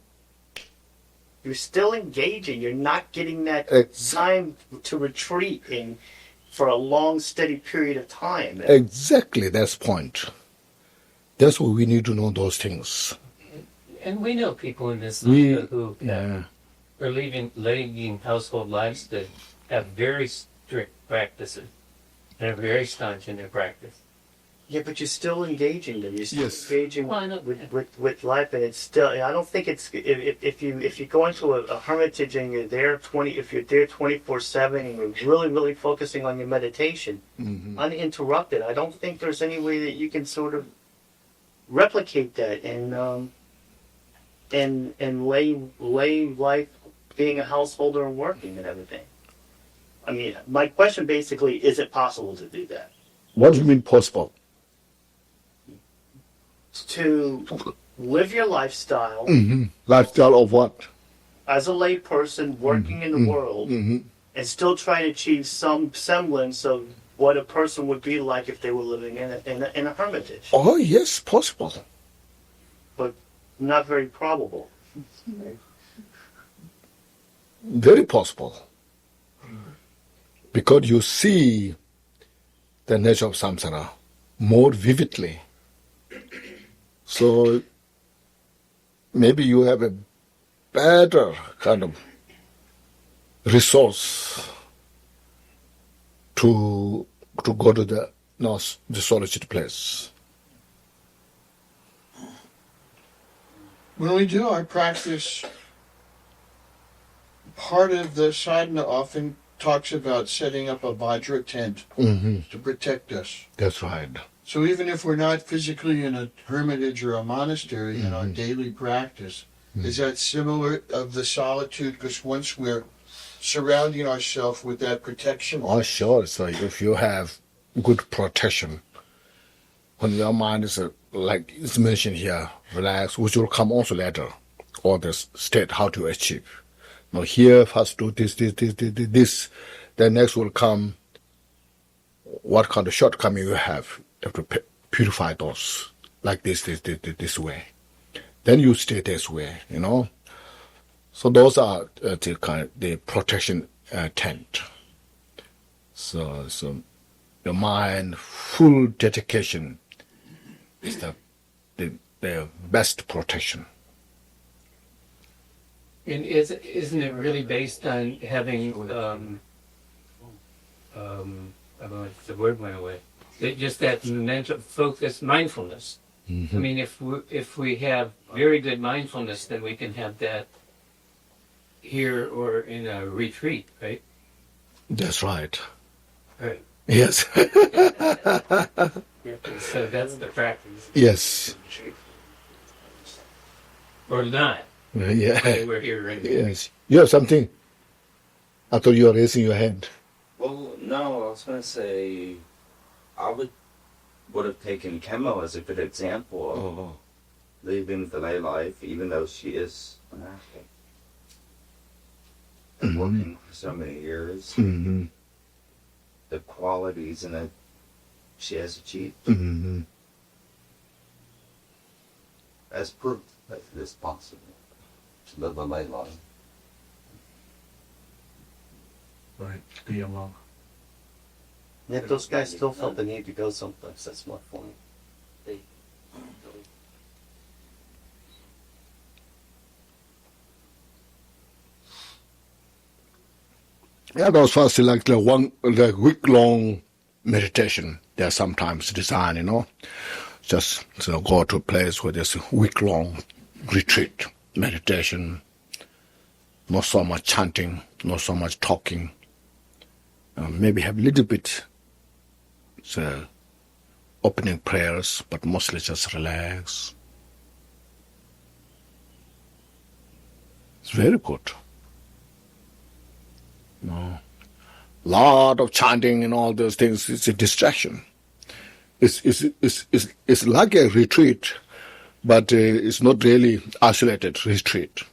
D: engaging. You're not getting that time to retreat for a long, steady period of time.
A: Exactly, that's the point. That's what we need to know, those things.
C: And we know people in this who are leading household lives that have very strict practices and are very staunch in their practice.
D: Yeah, but you're still engaging them. You're still engaging with life, and it's still. I don't think it's if you go into a hermitage and you're there if you're there 24/7 and you're really focusing on your meditation, uninterrupted. I don't think there's any way that you can sort of replicate that and lay life being a householder and working and everything. I mean, my question basically, is it possible to do that?
A: What do you mean possible?
D: To live your lifestyle.
A: Lifestyle of what?
D: As a lay person working in the world and still try to achieve some semblance of what a person would be like if they were living in a hermitage.
A: Oh, yes, possible.
D: But not very probable.
A: Very possible. Because you see the nature of samsara more vividly. So maybe you have a better kind of resource to go to the solitude place.
B: When we do our practice, part of the sadhana often talks about setting up a vajra tent to protect us.
A: That's right.
B: So even if we're not physically in a hermitage or a monastery in our daily practice, is that similar of the solitude? Because once we're
F: surrounding ourselves with that protection.
A: Oh, sure. So if you have good protection, when your mind is, like it's mentioned here, relax, which will come also later, or the state, how to achieve. Now here, first do this, then next will come what kind of shortcoming you have. You have to purify those, like this way. Then you stay this way, So those are the protection tent. So your mind, full dedication is the best protection.
C: And isn't it really based on having the word went away. Just that mental focus, mindfulness.
A: Mm-hmm.
C: I mean, if we have very good mindfulness, then we can have that here or in a retreat, right?
A: That's right.
C: Right.
A: Yes.
C: So that's the practice.
A: Yes.
C: Or not.
A: Yeah.
C: Okay, we're here right now.
A: Yes. You have something? I thought you were raising your hand.
G: Well, no, I was going to say, I would have taken Kemo as a good example of living the lay life, even though she is monastic. And working for so many years.
A: Mm-hmm.
G: The qualities that she has achieved.
A: Mm-hmm.
G: As proof that it is possible to live a lay life.
B: Right. Be alone.
D: Yet those guys still felt the need to go someplace. That's my point.
A: Yeah, those first like the week-long meditation. They're sometimes designed, just go to a place where there's a week-long retreat, meditation, not so much chanting, not so much talking. Maybe have a little bit opening prayers, but mostly just relax. It's very good. Lot of chanting and all those things, it's a distraction. It's like a retreat, but it's not really isolated retreat.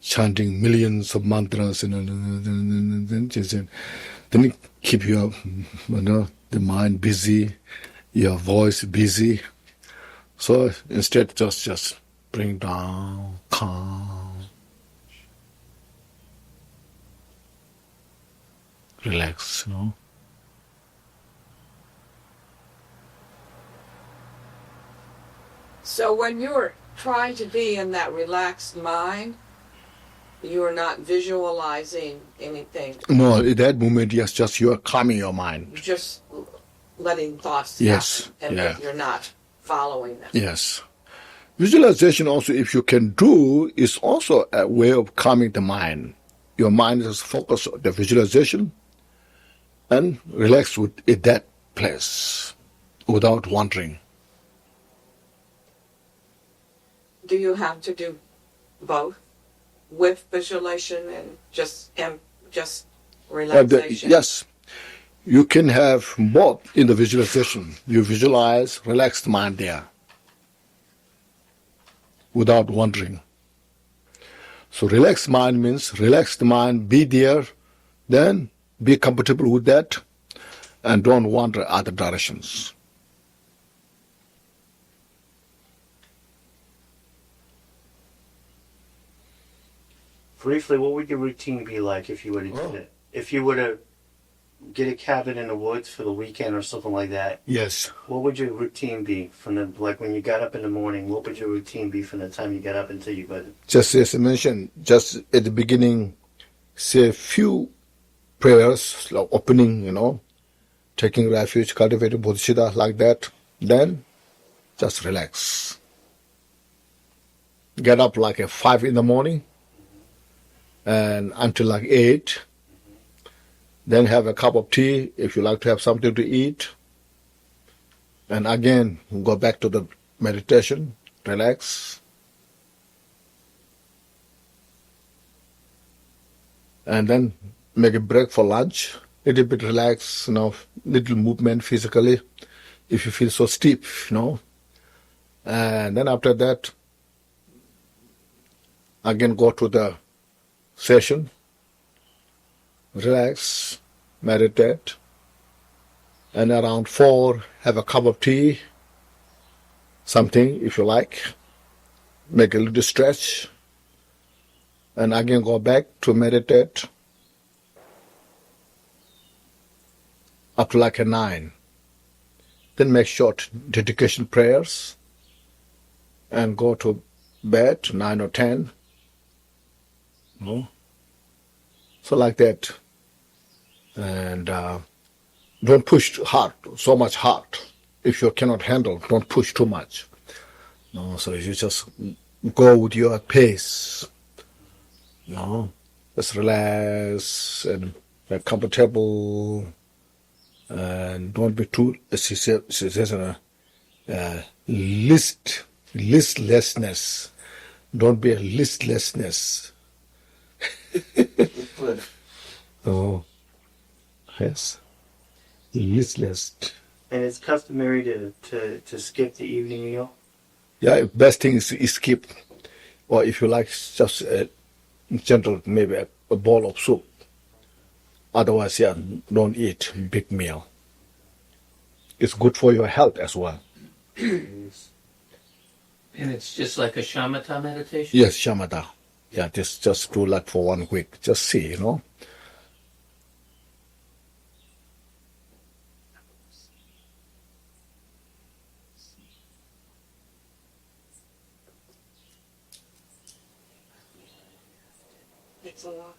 A: Chanting millions of mantras and then it keep your the mind busy, your voice busy. So instead just bring down, calm, relax,
H: So when you're trying to be in that relaxed mind, you're not visualizing anything.
A: No, at that moment, yes, just you are calming your mind.
H: You're just letting thoughts
A: Yes,
H: happen, and you're not following them.
A: Yes. Visualization also, if you can do, is also a way of calming the mind. Your mind is focused on the visualization and relax at that place without wandering.
H: Do you have to do both, with visualization and just relaxation?
A: Yes, you can have both in the visualization. You visualize, relaxed mind there, without wandering. So relaxed mind means relaxed mind, be there, then be comfortable with that, and don't wander other directions.
D: Briefly, what would your routine be like if you were to do it? If you were to get a cabin in the woods for the weekend or something like that,
A: Yes.
D: what would your routine be from when you got up in the morning? What would your routine be from the time you got up until you go to?
A: Just as I mentioned, just at the beginning, say a few prayers, like opening, taking refuge, cultivating bodhicitta, like that. Then, just relax. Get up like at 5 in the morning, and until like 8. Then have a cup of tea if you like to have something to eat. And again, go back to the meditation, relax. And then make a break for lunch, little bit relax, little movement physically, if you feel so stiff, And then after that, again go to the session, relax, meditate, and around 4, have a cup of tea, something if you like, make a little stretch, and again go back to meditate up to like a 9. Then make short dedication prayers and go to bed 9 or 10. So like that. And don't push hard, so much hard. If you cannot handle, don't push too much. So you just go with your pace. Just relax and get comfortable, and don't be too listlessness. Don't be a listlessness. Oh, yes, listless.
D: And it's customary to skip the evening meal?
A: Yeah, best thing is to skip. Or if you like, just gentle, maybe a bowl of soup. Otherwise, don't eat big meal. It's good for your health as well.
C: And it's just like a shamatha meditation?
A: Yes, shamatha. Yeah, just do like for 1 week. Just see,
H: It's a lot.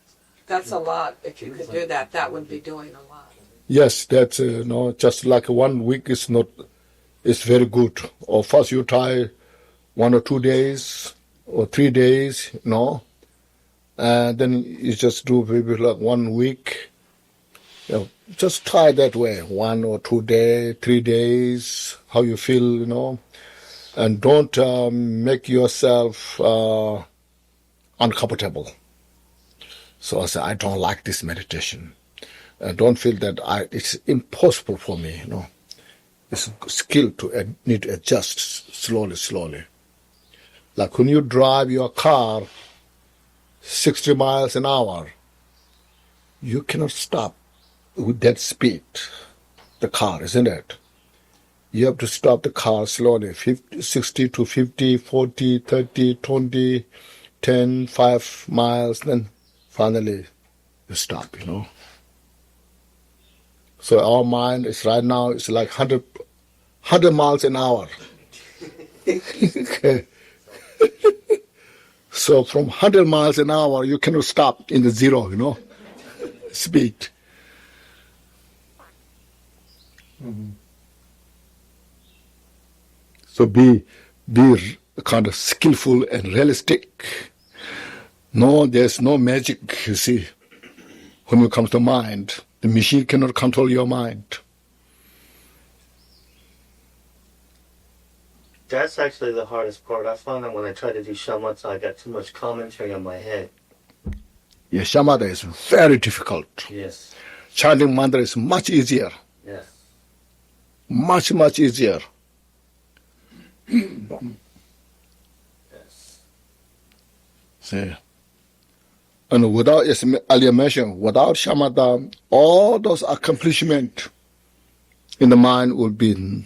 H: That's a lot. If you could do that, that would be doing a lot.
A: Yes, that's just like 1 week is not. It's very good. Or first you try 1 or 2 days or 3 days, and then you just do maybe like 1 week. Just try that way, 1 or 2 days, 3 days, how you feel, and don't make yourself uncomfortable. So I say, I don't like this meditation. I don't feel that it's impossible for me, It's a skill to need to adjust slowly. Like when you drive your car 60 miles an hour, you cannot stop with that speed, the car, isn't it? You have to stop the car slowly, 60 to 50, 40, 30, 20, 10, 5 miles, then finally you stop, So our mind is right now, it's like 100 miles an hour. Okay. So from 100 miles an hour, you cannot stop in the zero, speed. Mm-hmm. So be kind of skillful and realistic. No, there's no magic, you see, when it comes to mind. The machine cannot control your mind.
D: That's actually the hardest part. I found that when I try to do shamatha, I got too much commentary on my head.
A: Yeah, shamatha is very difficult.
D: Yes.
A: Chanting mantra is much easier.
D: Yes.
A: Much, much easier.
D: Yes.
A: See. And without, as earlier mentioned, without shamatha, all those accomplishments in the mind will be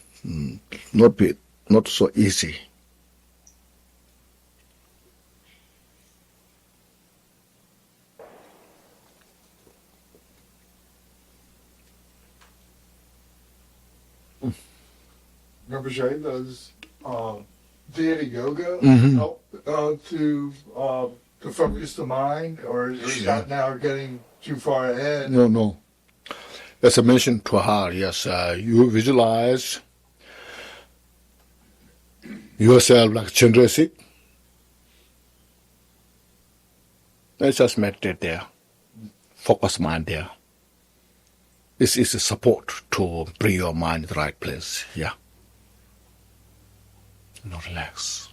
A: not so easy.
F: Rinpoche, does Dhyana yoga
A: Mhm.
F: help to focus the mind, or is that now getting too far ahead?
A: No. As I mentioned to her, yes, you visualize yourself like Chandrasik. Let's just meditate there. Focus mind there. This is a support to bring your mind to the right place. Yeah. Now relax.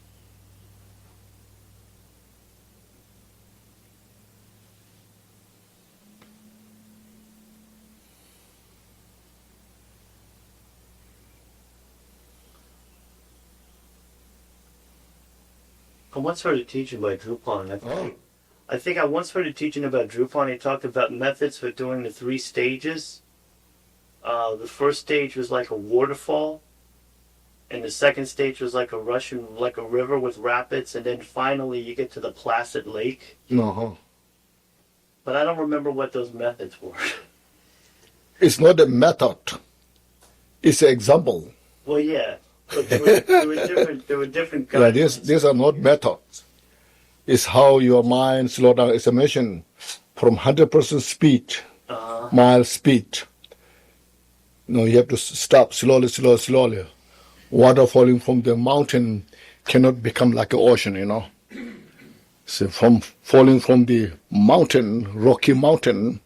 D: I once heard a teaching by Drupal. I think I once heard a teaching about Drupal. He talked about methods for doing the 3 stages. The first stage was like a waterfall, and the second stage was like a river with rapids, and then finally you get to the placid lake. But I don't remember what those methods were.
A: It's not a method. It's an example.
D: Well, yeah, but there were different guidelines.
A: Yeah, these are not methods. It's how your mind slow down. As I mentioned, from 100% speed, mile speed. You have to stop slowly. Water falling from the mountain cannot become like an ocean, So from falling from the mountain, rocky mountain,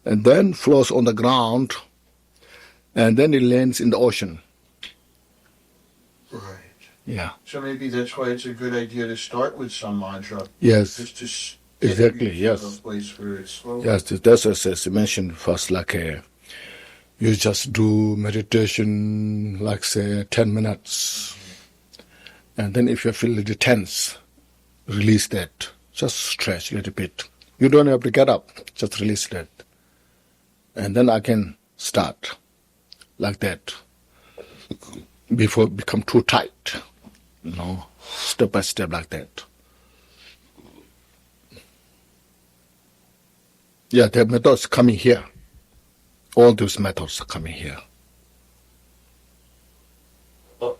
A: and then flows on the ground, and then it lands in the ocean.
F: Right.
A: Yeah.
F: So maybe that's why it's a good idea to start with some mantra.
A: Yes.
F: Just to
A: Exactly.
F: get
A: Yes.
F: to a place where it's slow.
A: Yes. That's as I mentioned first. Like you just do meditation, like say 10 minutes, and then if you feel a little tense, release that. Just stretch a little bit. You don't have to get up. Just release that, and then I can start like that before it become too tight. Step by step like that. Yeah, the methods coming here. All those methods are coming here.
D: Oh,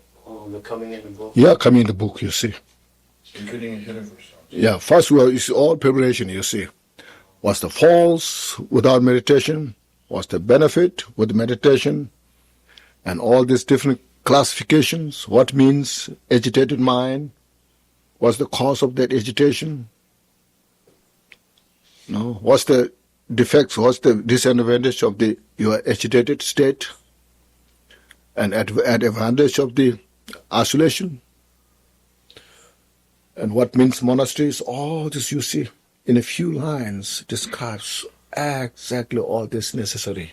D: they're coming in the book.
A: Yeah, coming in the book, you see.
F: You're getting ahead of yourself.
A: Yeah, first it's all preparation, you see. What's the faults without meditation? What's the benefit with meditation? And all these different classifications. What means agitated mind? What's the cause of that agitation? What's the defects? What's the disadvantage of your agitated state? And advantage of the isolation? And what means monasteries? All this you see in a few lines describes exactly all this necessary.